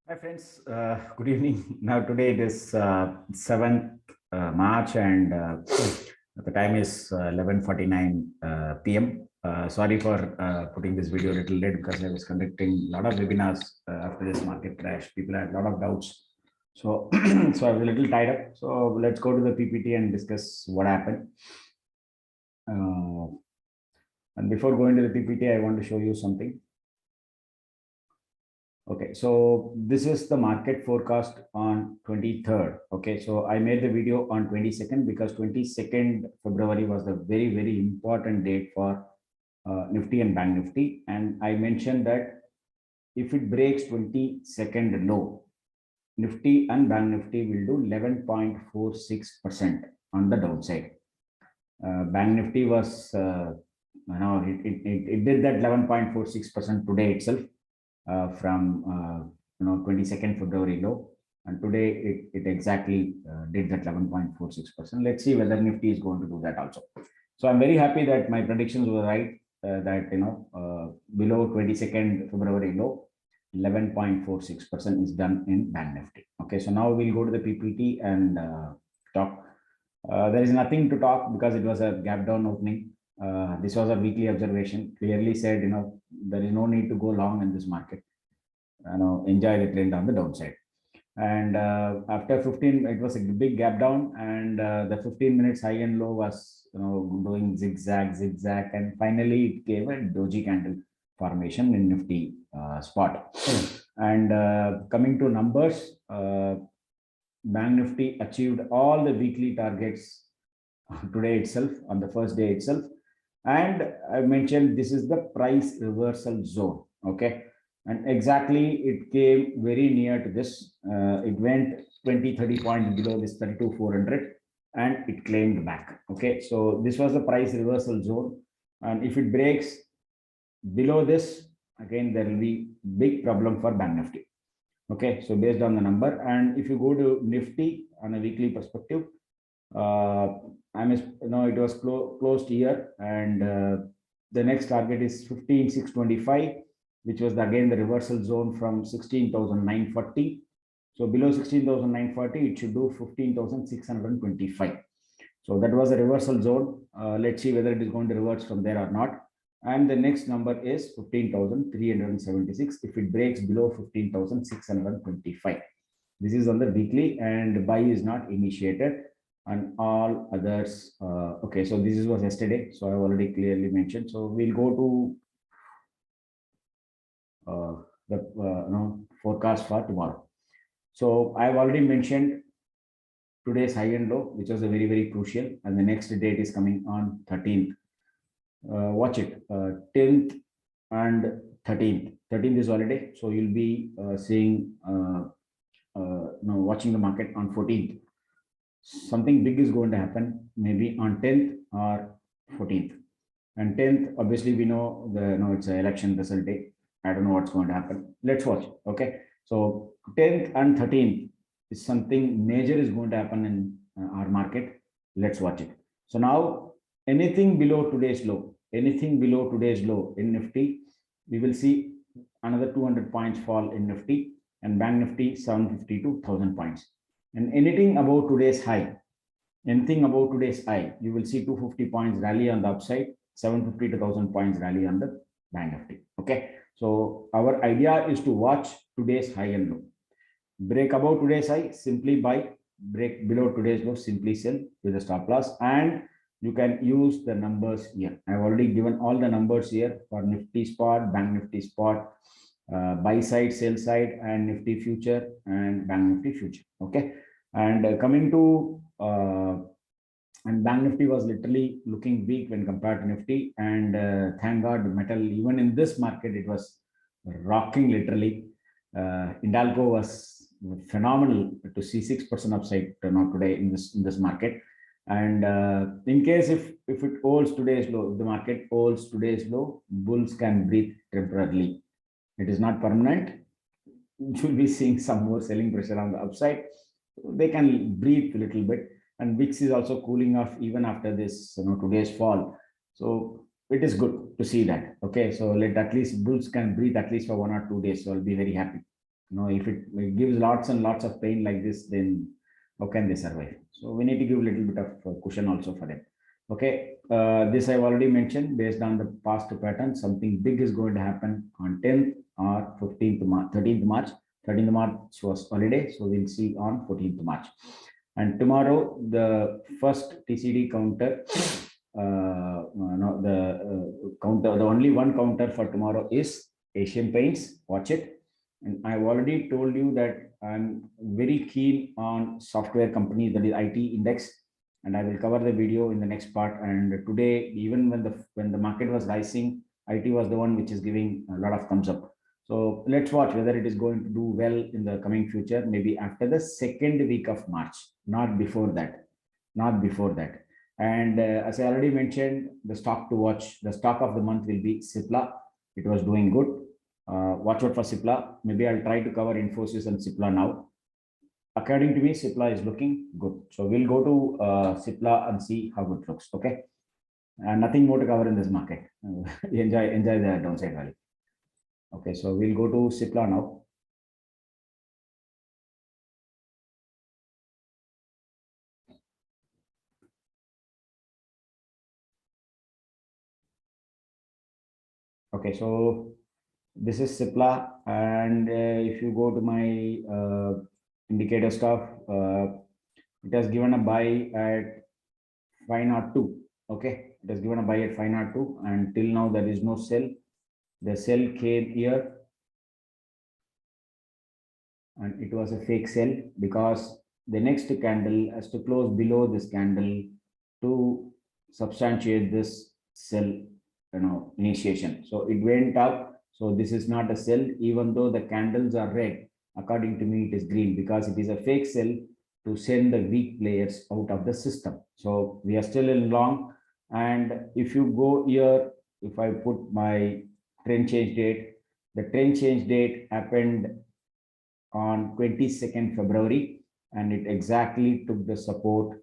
Hi friends, good evening. Now today it is 7th March and the time is 11:49 p.m. Sorry for putting this video a little late because I was conducting a lot of webinars after this market crash. People had a lot of doubts. So, so I was a little tied up. So let's go to the PPT and discuss what happened. And before going to the PPT, I want to show you something. Okay, so this is the market forecast on 23rd. Okay, so I made the video on 22nd because 22nd February was the very, very important date for Nifty and Bank Nifty. And I mentioned that if it breaks 22nd low, Nifty and Bank Nifty will do 11.46% on the downside. Bank Nifty was, it did that 11.46% today itself from 22nd February low, and today it exactly did that 11.46%. Let's see whether Nifty is going to do that also. So I'm very happy that my predictions were right. That below 22nd February low, 11.46% is done in Bank Nifty. Okay, so now we'll go to the PPT and talk. There is nothing to talk because it was a gap down opening. This was a weekly observation. Clearly said, there is no need to go long in this market. Enjoy the trend on the downside. And after 15, it was a big gap down, and the 15 minutes high and low was doing zigzag, and finally it gave a doji candle formation in Nifty spot. And coming to numbers, Bank Nifty achieved all the weekly targets today itself, on the first day itself. And I mentioned this is the price reversal zone. Okay. And exactly it came very near to this. It went 20-30 points below this 32,400 and it claimed back. Okay. So this was the price reversal zone. And if it breaks below this, again, there will be big problem for Bank Nifty. Okay. So based on the number, and if you go to Nifty on a weekly perspective, it was closed here, and the next target is 15,625, which was again the reversal zone from 16,940. So below 16,940, it should do 15,625. So that was a reversal zone. Let's see whether it is going to reverse from there or not. And the next number is 15,376 if it breaks below 15,625. This is on the weekly, and buy is not initiated, and all others. Okay, so this was yesterday, so I've already clearly mentioned. So we'll go to the forecast for tomorrow. So I've already mentioned today's high and low, which was a very, very crucial, and the next date is coming on 13th. Watch it, 10th and 13th. 13th is holiday, so you'll be seeing watching the market on 14th. Something big is going to happen, maybe on 10th or 14th. And 10th, obviously, we know it's an election result day. I don't know what's going to happen. Let's watch. Okay. So 10th and 13th is something major is going to happen in our market. Let's watch it. So now anything below today's low in Nifty, we will see another 200 points fall in Nifty, and Bank Nifty 750 to 1000 points. And anything above today's high, you will see 250 points rally on the upside, 750 to 1000 points rally on the Bank Nifty. Okay. So our idea is to watch today's high and low. Break above today's high, simply buy. Break below today's low, simply sell with a stop loss. And you can use the numbers here. I've already given all the numbers here for Nifty spot, Bank Nifty spot, buy side, sell side, and Nifty future and Bank Nifty future. Okay. And coming to and Bank Nifty was literally looking weak when compared to Nifty, and thank God metal, even in this market, it was rocking literally. Hindalco was phenomenal to see 6% upside turnout today in this market. And in case if it holds today's low, if the market holds today's low, bulls can breathe temporarily. It is not permanent. You will be seeing some more selling pressure on the upside. They can breathe a little bit, and VIX is also cooling off even after this today's fall. So it is good to see that. Okay, so let at least bulls can breathe at least for 1 or 2 days. So I'll be very happy. If it gives lots and lots of pain like this, then how can they survive? So we need to give a little bit of cushion also for them. Okay, this I've already mentioned. Based on the past pattern, something big is going to happen on 10th or 15th March, 13th March. 13th March was holiday, so we'll see on 14th March. And tomorrow, the first TCD counter, no, the counter, the only one counter for tomorrow is Asian Paints. Watch it. And I've already told you that I'm very keen on software companies, that is IT index, and I will cover the video in the next part. And today, even when the market was rising, IT was the one which is giving a lot of thumbs up. So let's watch whether it is going to do well in the coming future, maybe after the second week of March, not before that, not before that. And as I already mentioned, the stock to watch, the stock of the month will be Cipla. It was doing good. Watch out for Cipla. Maybe I'll try to cover Infosys and Cipla now. According to me, Cipla is looking good. So we'll go to Cipla and see how it looks. Okay. Nothing more to cover in this market. enjoy the downside rally. Okay, so we'll go to Cipla now. Okay, so this is Cipla, and if you go to my indicator stuff, it has given a buy at 502. Okay, it has given a buy at 502, and till now there is no sell. The sell came here, and it was a fake sell because the next candle has to close below this candle to substantiate this sell, initiation. So it went up. So this is not a sell, even though the candles are red. According to me, it is green because it is a fake sell to send the weak players out of the system. So we are still in long. And if you go here, if I put my trend change date, the trend change date happened on 22nd February, and it exactly took the support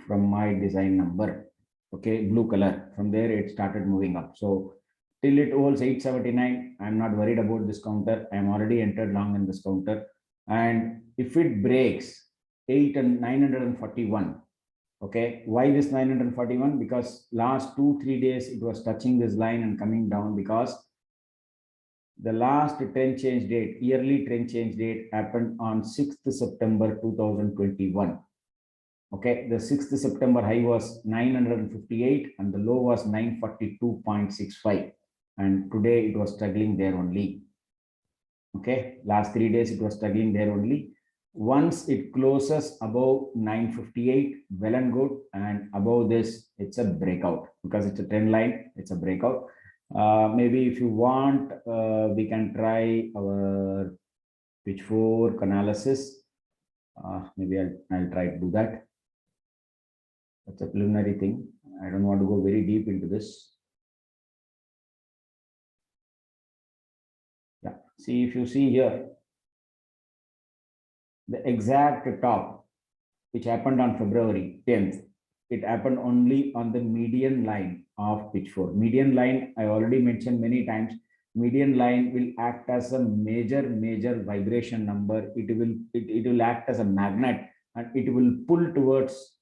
from my design number. Okay, blue color. From there, it started moving up. So till it holds 879, I'm not worried about this counter. I'm already entered long in this counter. And if it breaks 941, okay, why this 941? Because last 2-3 days it was touching this line and coming down, because the last trend change date, yearly trend change date, happened on 6th September 2021. Okay, the 6th September high was 958 and the low was 942.65. And today it was struggling there only. Okay, last 3 days it was struggling there only. Once it closes above 958, well and good. And above this, it's a breakout because it's a trend line, it's a breakout. Maybe if you want, we can try our pitchfork analysis. Maybe I'll try to do that. That's a preliminary thing. I don't want to go very deep into this. Yeah, see, if you see here, the exact top, which happened on February 10th, it happened only on the median line of pitchfork. Median line, I already mentioned many times, median line will act as a major vibration number. It will act as a magnet, and it will pull towards,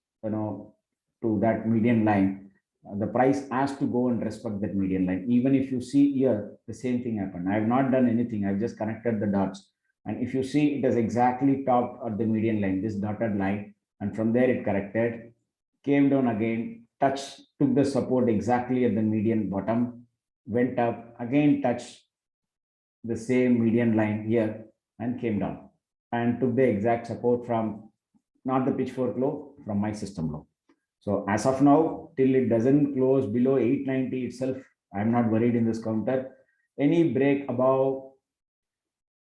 to that median line. The price has to go and respect that median line. Even if you see here, the same thing happened. I have not done anything. I've just connected the dots. And if you see, it has exactly topped at the median line, this dotted line. And from there it corrected, came down again, touched, took the support exactly at the median bottom, went up, again touched the same median line here and came down and took the exact support from not the pitchfork low, from my system low. So as of now, till it doesn't close below 890 itself, I'm not worried in this counter. Any break above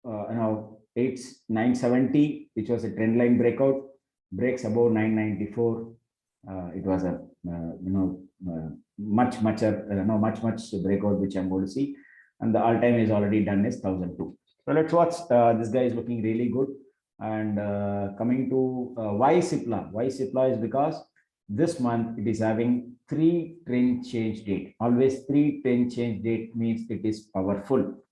970, which was a trend line breakout, breaks above 994. It was a much breakout which I'm going to see, and the all time is already done is 1002. So let's watch. This guy is looking really good. And coming to why Cipla? Why Cipla is because this month it is having 3 trend change date. Always 3 trend change date means it is powerful.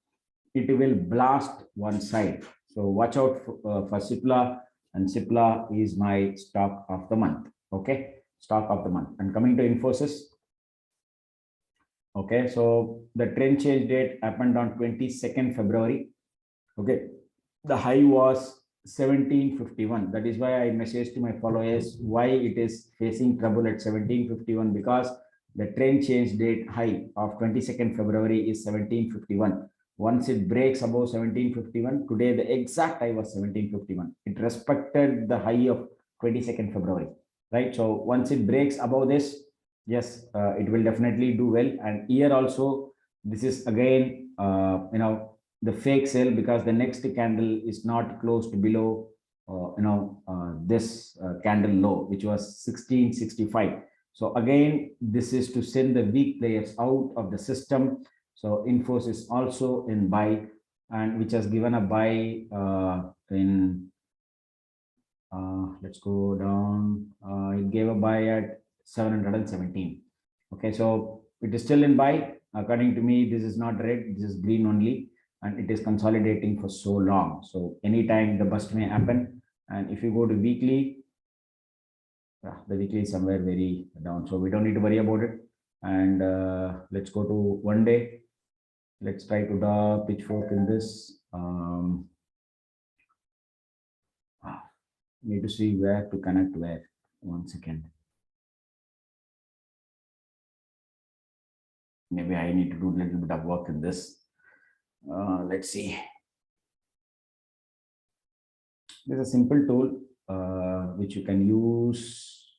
It will blast one side. So watch out for Cipla, and Cipla is my stock of the month. Okay, stock of the month. And coming to Infosys. Okay, so the trend change date happened on 22nd February. Okay, the high was 1751. That is why I messaged to my followers why it is facing trouble at 1751, because the trend change date high of 22nd February is 1751. Once it breaks above 1751, today the exact high was 1751. It respected the high of 22nd February, right? So once it breaks above this, yes, it will definitely do well. And here also, this is again, the fake sell, because the next candle is not closed below this candle low, which was 1665. So again, this is to send the weak players out of the system. So Infosys also in buy, and which has given a buy in let's go down. It gave a buy at 717. Okay, so it is still in buy. According to me, this is not red, this is green only, and it is consolidating for so long. So anytime the bust may happen. And if you go to weekly, the weekly is somewhere very down, so we don't need to worry about it. And let's go to 1 day. Let's try to the pitchfork in this. Need to see where to connect where. 1 second. Maybe I need to do a little bit of work in this. Let's see. There's a simple tool which you can use,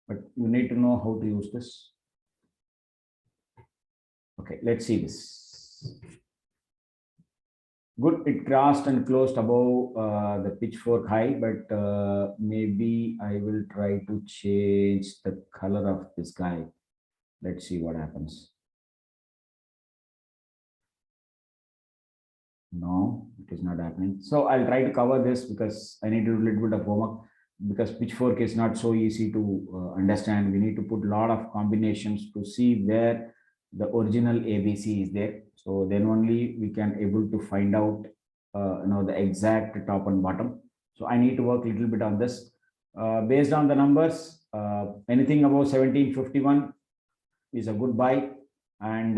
but you need to know how to use this. Okay, let's see this. Good, it crossed and closed above the pitchfork high, but maybe I will try to change the color of this guy. Let's see what happens. No, it is not happening. So I'll try to cover this because I need to do a little bit of homework, because pitchfork is not so easy to understand. We need to put a lot of combinations to see where the original ABC is there. So then only we can able to find out the exact top and bottom. So I need to work a little bit on this. Based on the numbers, anything above 1751 is a good buy, and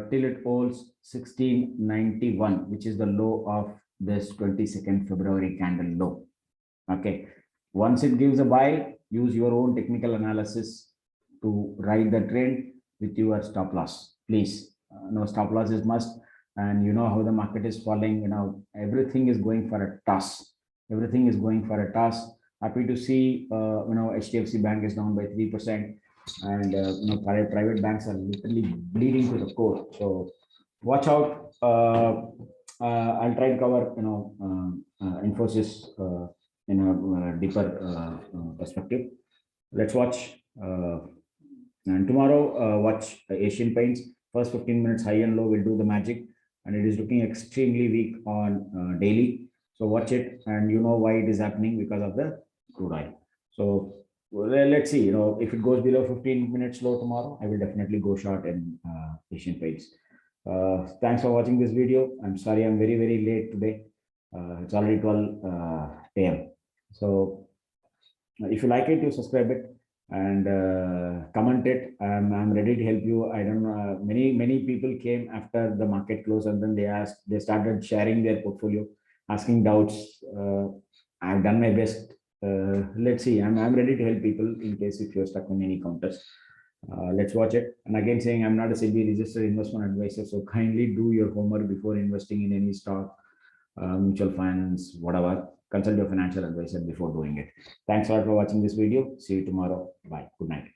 till it holds 1691, which is the low of this 22nd February candle low. Okay, once it gives a buy, use your own technical analysis to ride the trend with your stop loss. Please, no, stop loss is must. And you know how the market is falling. Everything is going for a toss. Everything is going for a toss. Happy to see HDFC Bank is down by 3%, and private banks are literally bleeding to the core. So watch out. I'll try to cover Infosys in a deeper perspective. Let's watch. And tomorrow, watch Asian Paints. First 15 minutes high and low will do the magic, and it is looking extremely weak on daily. So watch it, and you know why it is happening, because of the crude oil. So well, let's see. If it goes below 15 minutes low tomorrow, I will definitely go short in Asian Paints. Thanks for watching this video. I'm sorry I'm very, very late today. It's already 12 a.m. So if you like it, you subscribe it and comment it. I'm ready to help you. I don't know. Many people came after the market close, and then they started sharing their portfolio, asking doubts. I've done my best. Let's see. I'm ready to help people in case if you're stuck on any counters. Let's watch it. And again, saying I'm not a SEBI registered investment advisor, so kindly do your homework before investing in any stock, mutual funds, whatever. Consult your financial advisor before doing it. Thanks a lot for watching this video. See you tomorrow. Bye. Good night.